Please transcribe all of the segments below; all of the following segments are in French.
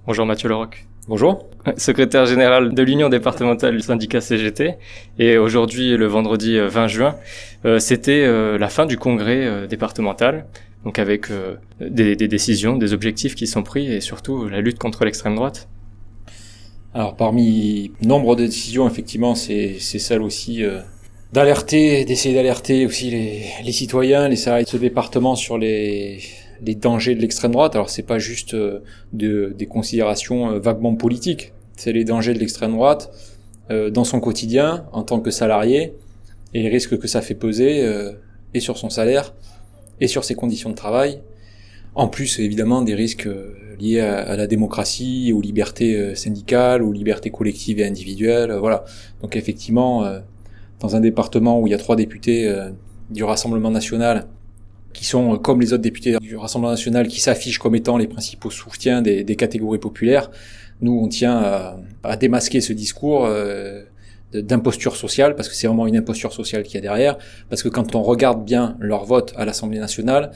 Bonjour Mathieu Leroc. Bonjour. Secrétaire général de l'Union départementale du syndicat CGT. Et aujourd'hui, le vendredi 20 juin, c'était la fin du congrès départemental. Donc avec des décisions, des objectifs qui sont pris et surtout la lutte contre l'extrême droite. Alors parmi nombre de décisions, effectivement, c'est celle aussi d'essayer d'alerter aussi les citoyens, les salariés de ce département sur les dangers de l'extrême droite. Alors c'est pas juste des considérations vaguement politiques, c'est les dangers de l'extrême droite dans son quotidien en tant que salarié et les risques que ça fait peser et sur son salaire et sur ses conditions de travail. En plus, évidemment, des risques liés à la démocratie, aux libertés syndicales, aux libertés collectives et individuelles. Voilà. Donc effectivement, dans un département où il y a 3 députés du Rassemblement national qui sont, comme les autres députés du Rassemblement national, qui s'affichent comme étant les principaux soutiens des catégories populaires, nous, on tient à démasquer ce discours d'imposture sociale, parce que c'est vraiment une imposture sociale qu'il y a derrière, parce que quand on regarde bien leur vote à l'Assemblée nationale,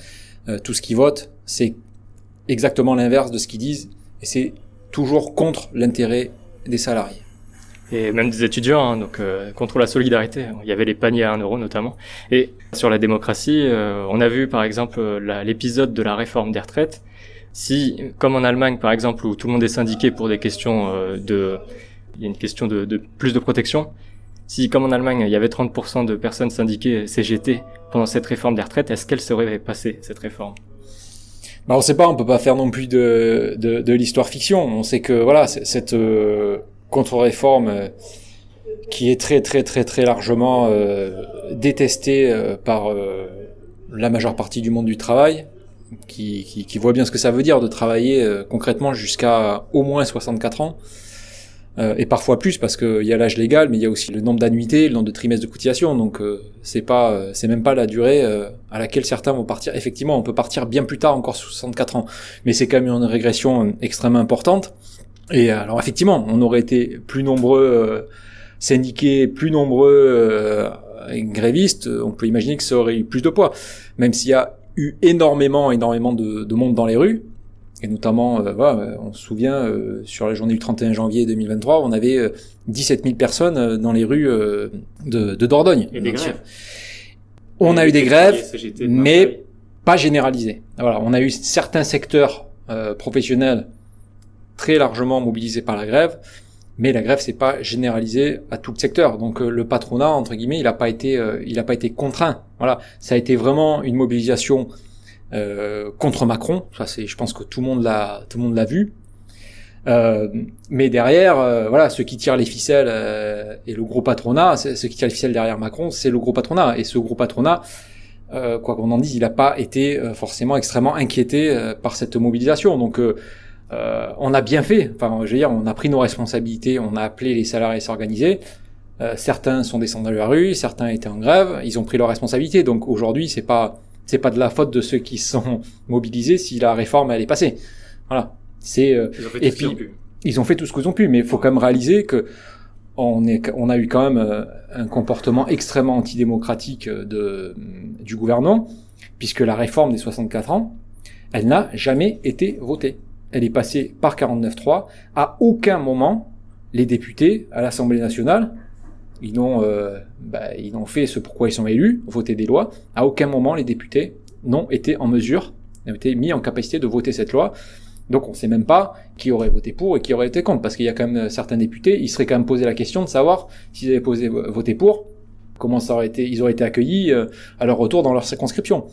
tout ce qu'ils votent, c'est exactement l'inverse de ce qu'ils disent, et c'est toujours contre l'intérêt des salariés. Et même des étudiants, donc contre la solidarité. Il y avait les paniers à 1 euro notamment. Et sur la démocratie, on a vu par exemple l'épisode de la réforme des retraites. Si, comme en Allemagne par exemple, où tout le monde est syndiqué pour des questions il y a une question de plus de protection. Si, comme en Allemagne, il y avait 30% de personnes syndiquées CGT pendant cette réforme des retraites, est-ce qu'elle serait passée, cette réforme? On ne sait pas, on peut pas faire non plus de l'histoire fiction. On sait que voilà, cette contre-réforme qui est très très très très largement détestée par la majeure partie du monde du travail, qui voit bien ce que ça veut dire de travailler concrètement jusqu'à au moins 64 ans. Et parfois plus, parce qu'il y a l'âge légal, mais il y a aussi le nombre d'annuités, le nombre de trimestres de cotisation, donc c'est même pas la durée à laquelle certains vont partir. Effectivement, on peut partir bien plus tard, encore 64 ans, mais c'est quand même une régression extrêmement importante. Et alors effectivement, on aurait été plus nombreux syndiqués, plus nombreux grévistes, on peut imaginer que ça aurait eu plus de poids, même s'il y a eu énormément de monde dans les rues. Et notamment, on se souvient, sur la journée du 31 janvier 2023, on avait 17 000 personnes dans les rues de Dordogne. Et des grèves. On a eu des grèves, mais pas généralisées. Voilà, on a eu certains secteurs professionnels très largement mobilisés par la grève, mais la grève c'est pas généralisé à tout le secteur. Donc le patronat, entre guillemets, il a pas été contraint. Voilà, ça a été vraiment une mobilisation contre Macron, ça c'est, je pense que tout le monde l'a vu. Mais derrière, voilà, ceux qui tirent les ficelles et le gros patronat, ceux qui tirent les ficelles derrière Macron, c'est le gros patronat. Et ce gros patronat, quoi qu'on en dise, il n'a pas été forcément extrêmement inquiété par cette mobilisation. Donc, on a bien fait. Enfin, je veux dire, on a pris nos responsabilités, on a appelé les salariés à s'organiser. Certains sont descendus à la rue, certains étaient en grève, ils ont pris leurs responsabilités. Donc aujourd'hui, c'est pas de la faute de ceux qui sont mobilisés si la réforme elle est passée. Voilà. Ils ont fait tout ce qu'ils ont pu, mais il faut quand même réaliser que on a eu quand même un comportement extrêmement antidémocratique du gouvernement, puisque la réforme des 64 ans, elle n'a jamais été votée. Elle est passée par 49.3. À aucun moment, les députés à l'Assemblée nationale, ils n'ont fait ce pourquoi ils sont élus, voter des lois. À aucun moment, les députés n'ont été en mesure, n'ont été mis en capacité de voter cette loi. Donc on ne sait même pas qui aurait voté pour et qui aurait été contre, parce qu'il y a quand même certains députés, ils seraient quand même posé la question de savoir s'ils avaient voté pour, comment ils auraient été accueillis à leur retour dans leur circonscription.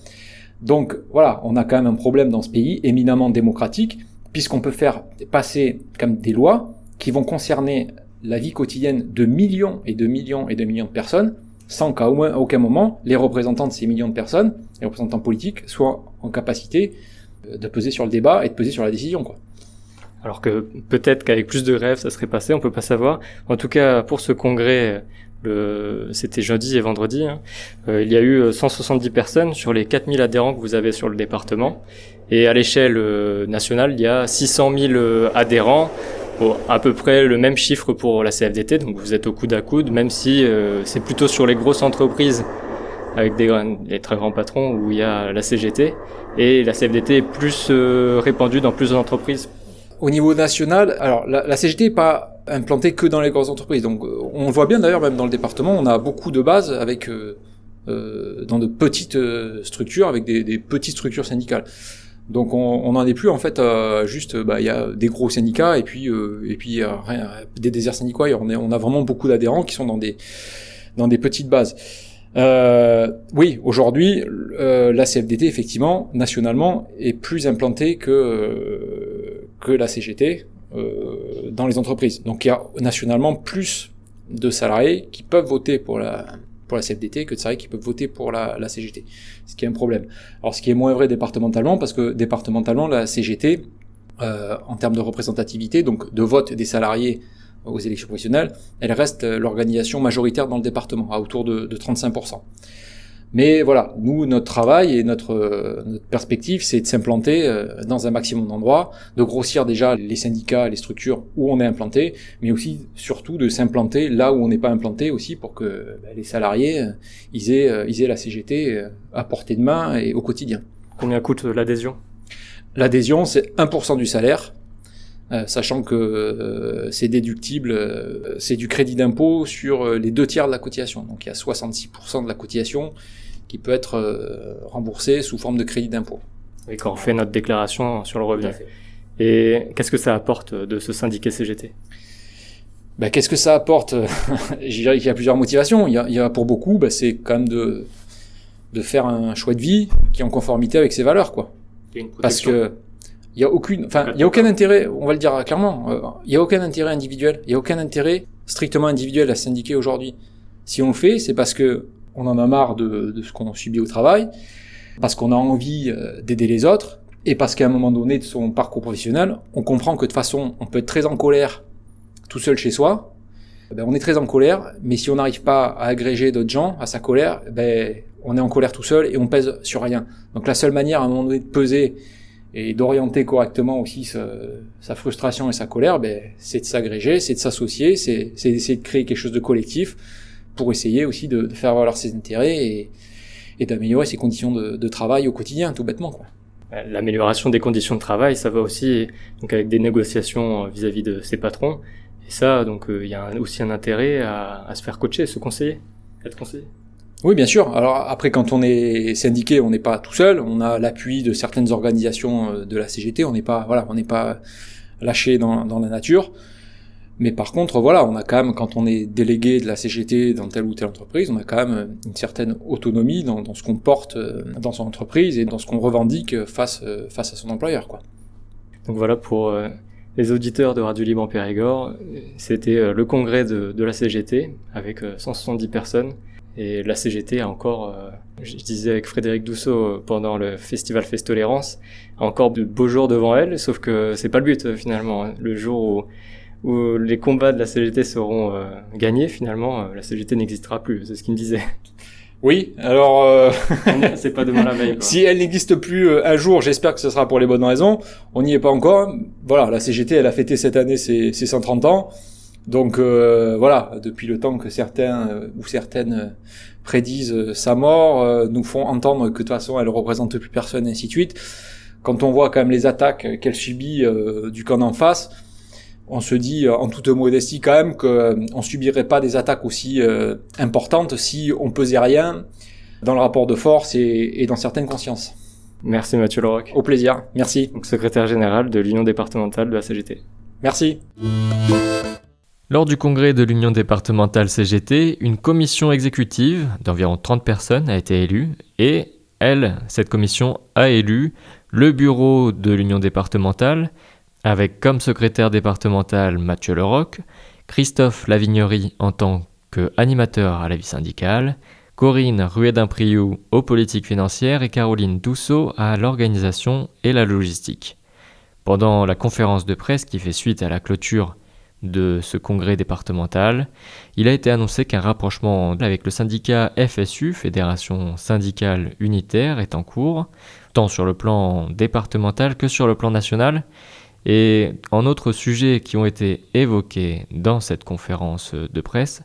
Donc voilà, on a quand même un problème dans ce pays éminemment démocratique, puisqu'on peut faire passer comme des lois qui vont concerner la vie quotidienne de millions et de millions et de millions de personnes, sans qu'à aucun moment, les représentants de ces millions de personnes, les représentants politiques, soient en capacité de peser sur le débat et de peser sur la décision, quoi. Alors que peut-être qu'avec plus de grèves, ça serait passé, on peut pas savoir. En tout cas, pour ce congrès, c'était jeudi et vendredi, il y a eu 170 personnes sur les 4000 adhérents que vous avez sur le département. Et à l'échelle nationale, il y a 600 000 adhérents, à peu près le même chiffre pour la CFDT, donc vous êtes au coude à coude, même si c'est plutôt sur les grosses entreprises avec les très grands patrons où il y a la CGT, et la CFDT est plus répandue dans plus d'entreprises. Au niveau national, alors la CGT n'est pas implantée que dans les grosses entreprises. Donc on le voit bien d'ailleurs, même dans le département, on a beaucoup de bases avec dans de petites structures, avec des petites structures syndicales. Donc on n'en est plus en fait juste il y a des gros syndicats et puis des déserts syndicaux. On a vraiment beaucoup d'adhérents qui sont dans des petites bases. Oui, aujourd'hui la CFDT effectivement nationalement est plus implantée que la CGT dans les entreprises. Donc il y a nationalement plus de salariés qui peuvent voter pour la CFDT que de salariés qui peuvent voter pour la CGT, ce qui est un problème. Alors ce qui est moins vrai départementalement, parce que départementalement la CGT, en termes de représentativité, donc de vote des salariés aux élections professionnelles, elle reste l'organisation majoritaire dans le département, à autour de 35%. Mais voilà, nous, notre travail et notre perspective, c'est de s'implanter dans un maximum d'endroits, de grossir déjà les syndicats, les structures où on est implanté, mais aussi, surtout, de s'implanter là où on n'est pas implanté aussi pour que les salariés, ils aient la CGT à portée de main et au quotidien. Combien coûte l'adhésion ? L'adhésion, c'est 1% du salaire, sachant que c'est déductible, c'est du crédit d'impôt sur les 2/3 de la cotisation. Donc il y a 66% de la cotisation qui peut être remboursée sous forme de crédit d'impôt. Et quand on fait notre déclaration sur le revenu. Et qu'est-ce que ça apporte de se syndiquer CGT ? Qu'est-ce que ça apporte ? Je dirais qu'il y a plusieurs motivations. Il y a pour beaucoup, c'est quand même de faire un choix de vie qui est en conformité avec ses valeurs, quoi. Parce que il y a aucun intérêt, on va le dire clairement, il y a aucun intérêt individuel, il y a aucun intérêt strictement individuel à syndiquer aujourd'hui. Si on le fait, c'est parce que on en a marre de ce qu'on subit au travail, parce qu'on a envie d'aider les autres, et parce qu'à un moment donné de son parcours professionnel, on comprend que de toute façon, on peut être très en colère tout seul chez soi, on est très en colère, mais si on n'arrive pas à agréger d'autres gens à sa colère, on est en colère tout seul et on pèse sur rien. Donc la seule manière à un moment donné de peser et d'orienter correctement aussi sa frustration et sa colère, c'est de s'agréger, c'est de s'associer, c'est d'essayer de créer quelque chose de collectif pour essayer aussi de faire valoir ses intérêts et d'améliorer ses conditions de travail au quotidien, tout bêtement, quoi. L'amélioration des conditions de travail, ça va aussi donc avec des négociations vis-à-vis de ses patrons. Et ça, donc il y a aussi un intérêt à se faire coacher, se conseiller, être conseillé. Oui, bien sûr. Alors après, quand on est syndiqué, on n'est pas tout seul. On a l'appui de certaines organisations de la CGT. On n'est pas lâché dans la nature. Mais par contre, on a quand même, quand on est délégué de la CGT dans telle ou telle entreprise, on a quand même une certaine autonomie dans ce qu'on porte dans son entreprise et dans ce qu'on revendique face à son employeur, quoi. Donc voilà pour les auditeurs de Radio Libre en Périgord. C'était le congrès de la CGT avec 170 personnes. Et la CGT a encore, je disais avec Frédéric Dousseau pendant le festival Festolérance, a encore de beaux jours devant elle, sauf que c'est pas le but finalement. Le jour où les combats de la CGT seront gagnés, finalement, la CGT n'existera plus, c'est ce qu'il me disait. Oui, alors c'est pas demain la veille, quoi. Si elle n'existe plus un jour, j'espère que ce sera pour les bonnes raisons. On n'y est pas encore. Voilà, la CGT, elle a fêté cette année ses 130 ans. Donc depuis le temps que certains ou certaines prédisent sa mort, nous font entendre que de toute façon elle représente plus personne, et ainsi de suite. Quand on voit quand même les attaques qu'elle subit du camp d'en face, on se dit en toute modestie quand même qu'on subirait pas des attaques aussi importantes si on pesait rien dans le rapport de force et dans certaines consciences. Merci Mathieu Leroc. Au plaisir, merci. Donc secrétaire général de l'Union départementale de la CGT. Merci. Lors du congrès de l'Union départementale CGT, une commission exécutive d'environ 30 personnes a été élue et cette commission a élu le bureau de l'Union départementale avec comme secrétaire départemental Mathieu Leroc, Christophe Lavignerie en tant qu'animateur à la vie syndicale, Corinne Ruedin-Priou aux politiques financières et Caroline Dousseau à l'organisation et la logistique. Pendant la conférence de presse qui fait suite à la clôture de ce congrès départemental, il a été annoncé qu'un rapprochement avec le syndicat FSU, Fédération syndicale unitaire, est en cours, tant sur le plan départemental que sur le plan national. Et en autres sujets qui ont été évoqués dans cette conférence de presse,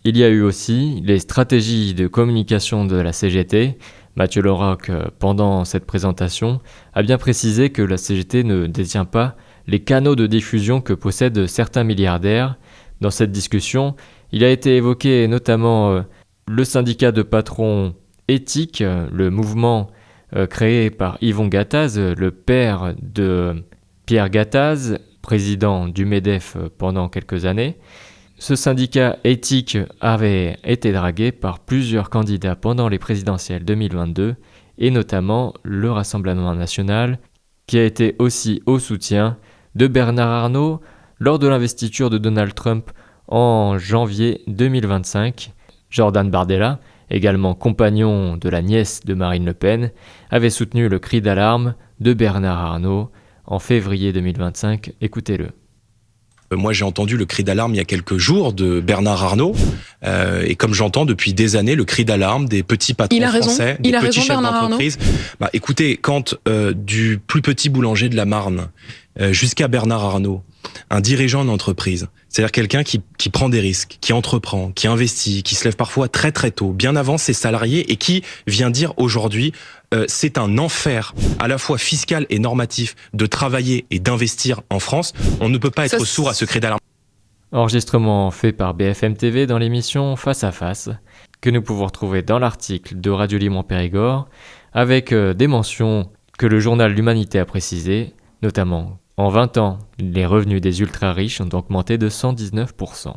il y a eu aussi les stratégies de communication de la CGT. Mathieu Leroc, pendant cette présentation, a bien précisé que la CGT ne détient pas les canaux de diffusion que possèdent certains milliardaires. Dans cette discussion, il a été évoqué notamment le syndicat de patrons éthiques, le mouvement créé par Yvon Gattaz, le père de Pierre Gattaz, président du MEDEF pendant quelques années. Ce syndicat éthique avait été dragué par plusieurs candidats pendant les présidentielles 2022 et notamment le Rassemblement national qui a été aussi au soutien de Bernard Arnault lors de l'investiture de Donald Trump en janvier 2025. Jordan Bardella, également compagnon de la nièce de Marine Le Pen, avait soutenu le cri d'alarme de Bernard Arnault en février 2025. Écoutez-le. Moi, j'ai entendu le cri d'alarme il y a quelques jours de Bernard Arnault, et comme j'entends depuis des années le cri d'alarme des petits patrons français, des petits chefs d'entreprise. Écoutez, quand du plus petit boulanger de la Marne jusqu'à Bernard Arnault, un dirigeant d'entreprise, c'est-à-dire quelqu'un qui prend des risques, qui entreprend, qui investit, qui se lève parfois très très tôt, bien avant ses salariés, et qui vient dire aujourd'hui c'est un enfer à la fois fiscal et normatif de travailler et d'investir en France. On ne peut pas être sourd à ce cri d'alarme. Enregistrement fait par BFM TV dans l'émission Face à Face, que nous pouvons retrouver dans l'article de Radio Libre en Périgord, avec des mentions que le journal L'Humanité a précisées, notamment en 20 ans, les revenus des ultra-riches ont augmenté de 119%.